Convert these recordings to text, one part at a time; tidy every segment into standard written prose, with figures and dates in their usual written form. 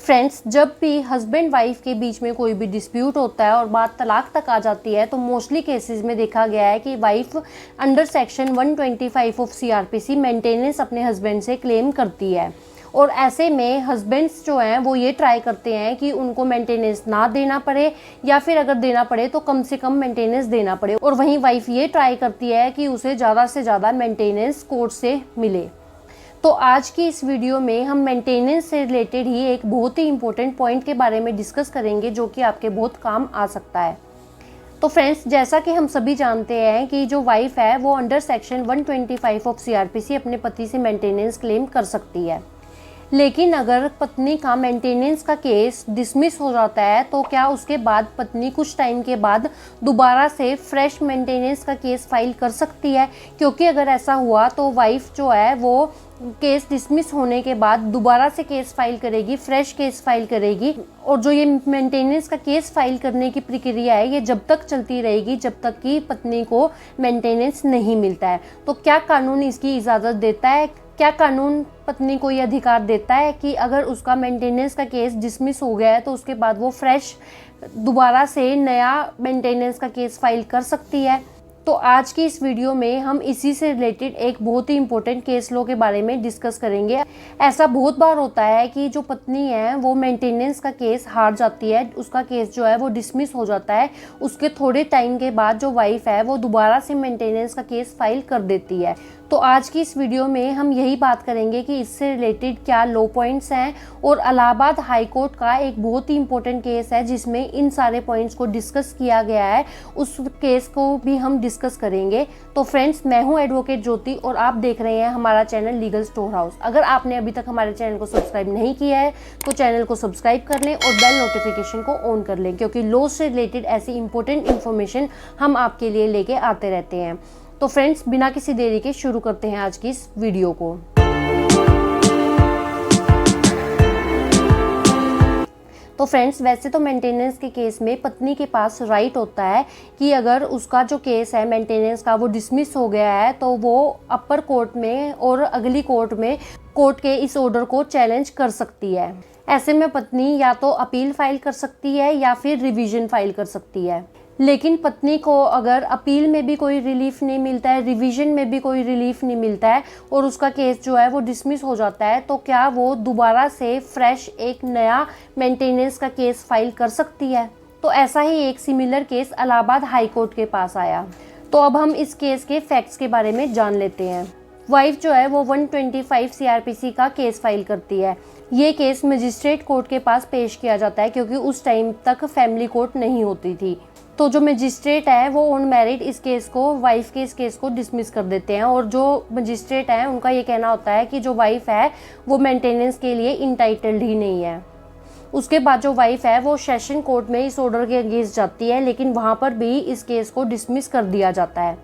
Friends, जब भी husband wife के बीच में कोई भी डिस्प्यूट होता है और बात तलाक तक आ जाती है तो मोस्टली केसेस में देखा गया है कि wife under section 125 of CrPC maintenance अपने हस्बैंड से क्लेम करती है। और ऐसे में हस्बैंड्स जो हैं वो ये ट्राई करते हैं कि उनको मेंटेनेंस ना देना पड़े, या फिर अगर देना पड़े तो कम से कम मेंटेनेंस देना पड़े। और वहीं वाइफ ये ट्राई करती है कि उसे ज़्यादा से ज़्यादा मेंटेनेंस कोर्ट से मिले। तो आज की इस वीडियो में हम मेंटेनेंस से रिलेटेड ही एक बहुत ही इंपॉर्टेंट पॉइंट के बारे में डिस्कस करेंगे जो कि आपके बहुत काम आ सकता है। तो फ्रेंड्स, जैसा कि हम सभी जानते हैं कि जो वाइफ है वो अंडर सेक्शन 125 ऑफ सीआरपीसी अपने पति से मेंटेनेंस क्लेम कर सकती है। लेकिन अगर पत्नी का मेंटेनेंस का केस डिसमिस हो जाता है तो क्या उसके बाद पत्नी कुछ टाइम के बाद दोबारा से फ्रेश मेंटेनेंस का केस फाइल कर सकती है? क्योंकि अगर ऐसा हुआ तो वाइफ जो है वो केस डिसमिस होने के बाद दोबारा से केस फाइल करेगी, फ्रेश केस फाइल करेगी। और जो ये मेंटेनेंस का केस फाइल करने की प्रक्रिया है ये जब तक चलती रहेगी जब तक कि पत्नी को मेंटेनेंस नहीं मिलता है। तो क्या कानून इसकी इजाज़त देता है? क्या कानून पत्नी को ये अधिकार देता है कि अगर उसका मेंटेनेंस का केस डिसमिस हो गया है तो उसके बाद वो फ्रेश दोबारा से नया मेंटेनेंस का केस फाइल कर सकती है? तो आज की इस वीडियो में हम इसी से रिलेटेड एक बहुत ही इंपॉर्टेंट केस लॉ के बारे में डिस्कस करेंगे। ऐसा बहुत बार होता है कि जो पत्नी है वो मेंटेनेंस का केस हार जाती है, उसका केस जो है वो डिसमिस हो जाता है। उसके थोड़े टाइम के बाद जो वाइफ है वो दोबारा से मेंटेनेंस का केस फाइल कर देती है। तो आज की इस वीडियो में हम यही बात करेंगे कि इससे रिलेटेड क्या लॉ पॉइंट्स हैं, और इलाहाबाद हाई कोर्ट का एक बहुत ही इंपॉर्टेंट केस है जिसमें इन सारे पॉइंट्स को डिस्कस किया गया है, उस केस को भी हम डिस्कस करेंगे। तो फ्रेंड्स, मैं हूं एडवोकेट ज्योति और आप देख रहे हैं हमारा चैनल लीगल स्टोर हाउस। अगर आपने अभी तक हमारे चैनल को सब्सक्राइब नहीं किया है तो चैनल को सब्सक्राइब कर लें और बेल नोटिफिकेशन को ऑन कर लें, क्योंकि लॉ से रिलेटेड ऐसी इंपॉर्टेंट इन्फॉर्मेशन हम आपके लिए लेके आते रहते हैं। तो फ्रेंड्स, बिना किसी देरी के शुरू करते हैं आज की इस वीडियो को। तो फ्रेंड्स, वैसे तो मेंटेनेंस के केस में पत्नी के पास राइट होता है कि अगर उसका जो केस है मेंटेनेंस का वो डिसमिस हो गया है तो वो अपर कोर्ट में और अगली कोर्ट में कोर्ट के इस ऑर्डर को चैलेंज कर सकती है। ऐसे में पत्नी या तो अपील फाइल कर सकती है या फिर रिवीजन फाइल कर सकती है। लेकिन पत्नी को अगर अपील में भी कोई रिलीफ नहीं मिलता है, रिवीजन में भी कोई रिलीफ नहीं मिलता है और उसका केस जो है वो डिसमिस हो जाता है, तो क्या वो दोबारा से फ्रेश एक नया मेंटेनेंस का केस फाइल कर सकती है? तो ऐसा ही एक similar case Allahabad high court के पास आया। तो अब हम इस केस के फैक्ट्स के बारे में जान लेते हैं। वाइफ जो है वो 125 सीआरपीसी का केस फाइल करती है। ये केस मजिस्ट्रेट कोर्ट के पास पेश किया जाता है क्योंकि उस टाइम तक फैमिली कोर्ट नहीं होती थी। तो जो मजिस्ट्रेट है वो ऑन मेरिट इस केस को, वाइफ के इस केस को डिसमिस कर देते हैं। और जो मजिस्ट्रेट है उनका ये कहना होता है कि जो वाइफ है वो मेंटेनेंस के लिए इंटाइटल्ड ही नहीं है। उसके बाद जो वाइफ है वो सेशन कोर्ट में इस ऑर्डर के अगेंस्ट जाती है, लेकिन वहाँ पर भी इस केस को डिसमिस कर दिया जाता है।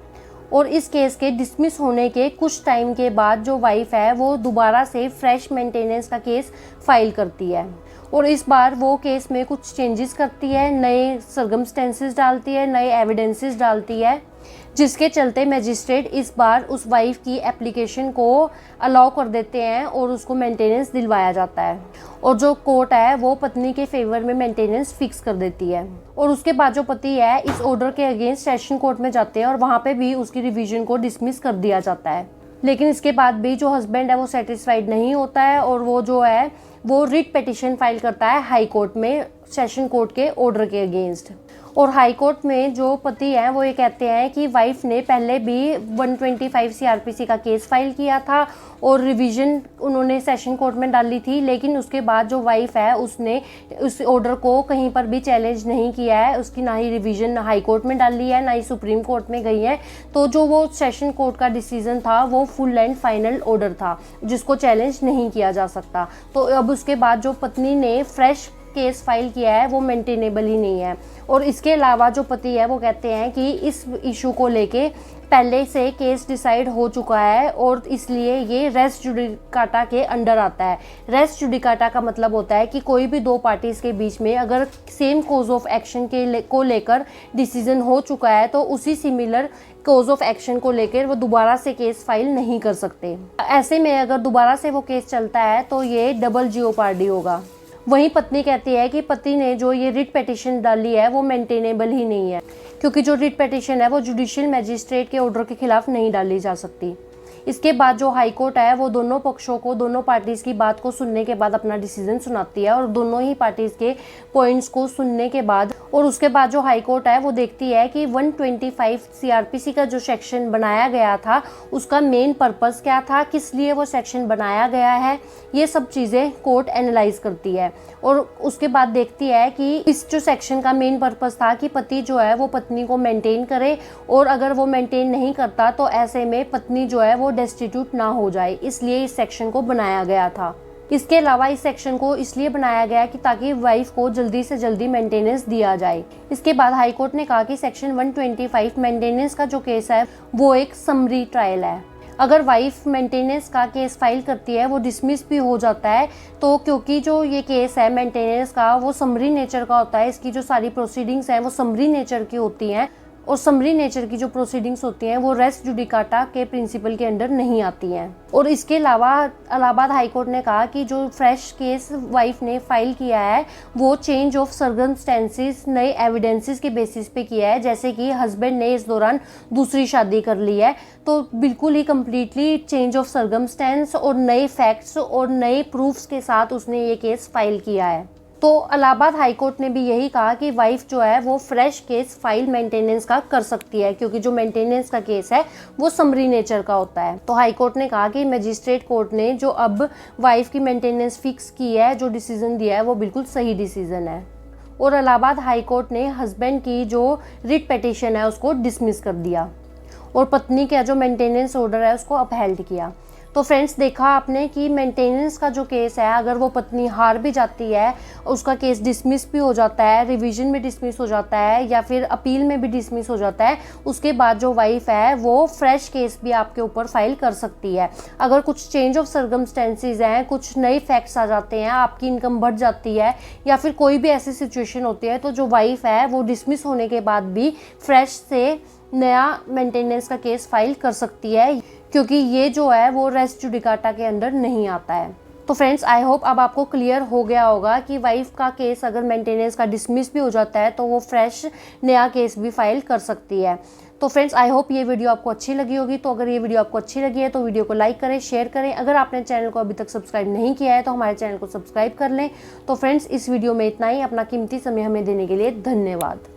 और इस केस के डिसमिस होने के कुछ टाइम के बाद जो वाइफ है वो दोबारा से फ्रेश मेंटेनेंस का केस फाइल करती है। और इस बार वो केस में कुछ चेंजेस करती है, नए सर्कमस्टेंसेस डालती है, नए एविडेंसेस डालती है, जिसके चलते मजिस्ट्रेट इस बार उस वाइफ की एप्लीकेशन को अलाउ कर देते हैं और उसको मेंटेनेंस दिलवाया जाता है। और जो कोर्ट है वो पत्नी के फेवर में मेंटेनेंस फिक्स कर देती है। और उसके बाद जो पति है इस ऑर्डर के अगेंस्ट सेशन कोर्ट में जाते हैं और वहाँ पे भी उसकी रिवीजन को डिसमिस कर दिया जाता है। लेकिन इसके बाद भी जो हस्बैंड है वो सेटिस्फाइड नहीं होता है और वो जो है वो रिट पिटीशन फाइल करता है हाई कोर्ट में सेशन कोर्ट के ऑर्डर के अगेंस्ट। और हाई कोर्ट में जो पति हैं वो ये कहते हैं कि वाइफ ने पहले भी 125 सीआरपीसी का केस फाइल किया था और रिवीजन उन्होंने सेशन कोर्ट में डाली थी, लेकिन उसके बाद जो वाइफ है उसने उस ऑर्डर को कहीं पर भी चैलेंज नहीं किया है। उसकी ना ही रिवीजन हाई कोर्ट में डाली है ना ही सुप्रीम कोर्ट में गई है। तो जो वो सेशन कोर्ट का डिसीजन था वो फुल एंड फाइनल ऑर्डर था जिसको चैलेंज नहीं किया जा सकता। तो अब उसके बाद जो पत्नी ने फ्रेश केस फाइल किया है वो मेंटेनेबल ही नहीं है। और इसके अलावा जो पति है वो कहते हैं कि इस इशू को लेके पहले से केस डिसाइड हो चुका है और इसलिए ये रेस जुडिकाटा के अंडर आता है। रेस जुडिकाटा का मतलब होता है कि कोई भी दो पार्टीज के बीच में अगर सेम कोज ऑफ एक्शन को लेकर डिसीजन हो चुका है तो उसी सिमिलर कोज ऑफ एक्शन को लेकर वो दोबारा से केस फाइल नहीं कर सकते। ऐसे में अगर दोबारा से वो केस चलता है तो ये डबल जियोपार्डी होगा। वहीं पत्नी कहती है कि पति ने जो ये रिट पिटीशन डाली है वो मेंटेनेबल ही नहीं है, क्योंकि जो रिट पिटीशन है वो जुडिशियल मैजिस्ट्रेट के ऑर्डर के खिलाफ नहीं डाली जा सकती। इसके बाद जो हाई कोर्ट है वो दोनों पक्षों को, दोनों पार्टीज़ की बात को सुनने के बाद अपना डिसीजन सुनाती है, और दोनों ही पार्टीज़ के पॉइंट्स को सुनने के बाद और उसके बाद जो हाई कोर्ट है वो देखती है कि 125 सीआरपीसी का जो सेक्शन बनाया गया था उसका मेन पर्पस क्या था, किस लिए वो सेक्शन बनाया गया है, ये सब चीज़ें कोर्ट एनालाइज करती है। और उसके बाद देखती है कि इस जो सेक्शन का मेन पर्पस था कि पति जो है वो पत्नी को मेंटेन करे, और अगर वो मेंटेन नहीं करता तो ऐसे में पत्नी जो है वो डेस्टिट्यूट ना हो जाए, इसलिए इस सेक्शन को बनाया गया था। इसके अलावा इस सेक्शन को इसलिए बनाया गया कि ताकि वाइफ को जल्दी से जल्दी मेंटेनेंस दिया जाए। इसके बाद हाई कोर्ट ने कहा कि सेक्शन 125 मेंटेनेंस का जो केस है वो एक समरी ट्रायल है। अगर वाइफ मेंटेनेंस का केस फाइल करती है वो डिसमिस भी हो जाता है, तो क्योंकि जो ये केस है मेंटेनेंस का वो समरी नेचर का होता है, इसकी जो सारी प्रोसीडिंग्स हैं वो समरी नेचर की होती हैं, और समरी नेचर की जो प्रोसीडिंग्स होती हैं वो रेस जुडिकाटा के प्रिंसिपल के अंडर नहीं आती हैं। और इसके अलावा इलाहाबाद हाई कोर्ट ने कहा कि जो फ्रेश केस वाइफ ने फाइल किया है वो चेंज ऑफ सर्कमस्टेंसेस, नए एविडेंसेस के बेसिस पे किया है, जैसे कि हस्बैंड ने इस दौरान दूसरी शादी कर ली है, तो बिल्कुल ही कम्प्लीटली चेंज ऑफ सर्कमस्टेंस और नए फैक्ट्स और नए प्रूफ्स के साथ उसने ये केस फाइल किया है। तो इलाहाबाद हाई कोर्ट ने भी यही कहा कि वाइफ जो है वो फ्रेश केस फाइल मेंटेनेंस का कर सकती है, क्योंकि जो मेंटेनेंस का केस है वो समरी नेचर का होता है। तो हाई कोर्ट ने कहा कि मजिस्ट्रेट कोर्ट ने जो अब वाइफ की मेंटेनेंस फिक्स की है, जो डिसीजन दिया है वो बिल्कुल सही डिसीजन है। और इलाहाबाद हाई कोर्ट ने हस्बैंड की जो रिट पिटीशन है उसको डिसमिस कर दिया, और पत्नी का जो मेंटेनेंस ऑर्डर है उसको अपहेल्ड किया। तो फ्रेंड्स, देखा आपने कि मेंटेनेंस का जो केस है अगर वो पत्नी हार भी जाती है, उसका केस डिसमिस भी हो जाता है, रिवीजन में डिसमिस हो जाता है या फिर अपील में भी डिसमिस हो जाता है, उसके बाद जो वाइफ है वो फ्रेश केस भी आपके ऊपर फाइल कर सकती है। अगर कुछ चेंज ऑफ सर्कमस्टेंसेस हैं, कुछ नए फैक्ट्स आ जाते हैं, आपकी इनकम बढ़ जाती है या फिर कोई भी ऐसी सिचुएशन होती है, तो जो वाइफ है वो डिसमिस होने के बाद भी फ्रेश से नया मेंटेनेंस का केस फाइल कर सकती है, क्योंकि ये जो है वो रेस जुडिकाटा के अंडर नहीं आता है। तो फ्रेंड्स, आई होप अब आपको क्लियर हो गया होगा कि वाइफ का केस अगर मेंटेनेंस का डिसमिस भी हो जाता है तो वो फ्रेश नया केस भी फाइल कर सकती है। तो फ्रेंड्स, आई होप ये वीडियो आपको अच्छी लगी होगी। तो अगर ये वीडियो आपको अच्छी लगी है तो वीडियो को लाइक करें, शेयर करें। अगर आपने चैनल को अभी तक सब्सक्राइब नहीं किया है तो हमारे चैनल को सब्सक्राइब कर लें। तो फ्रेंड्स, इस वीडियो में इतना ही। अपना कीमती समय हमें देने के लिए धन्यवाद।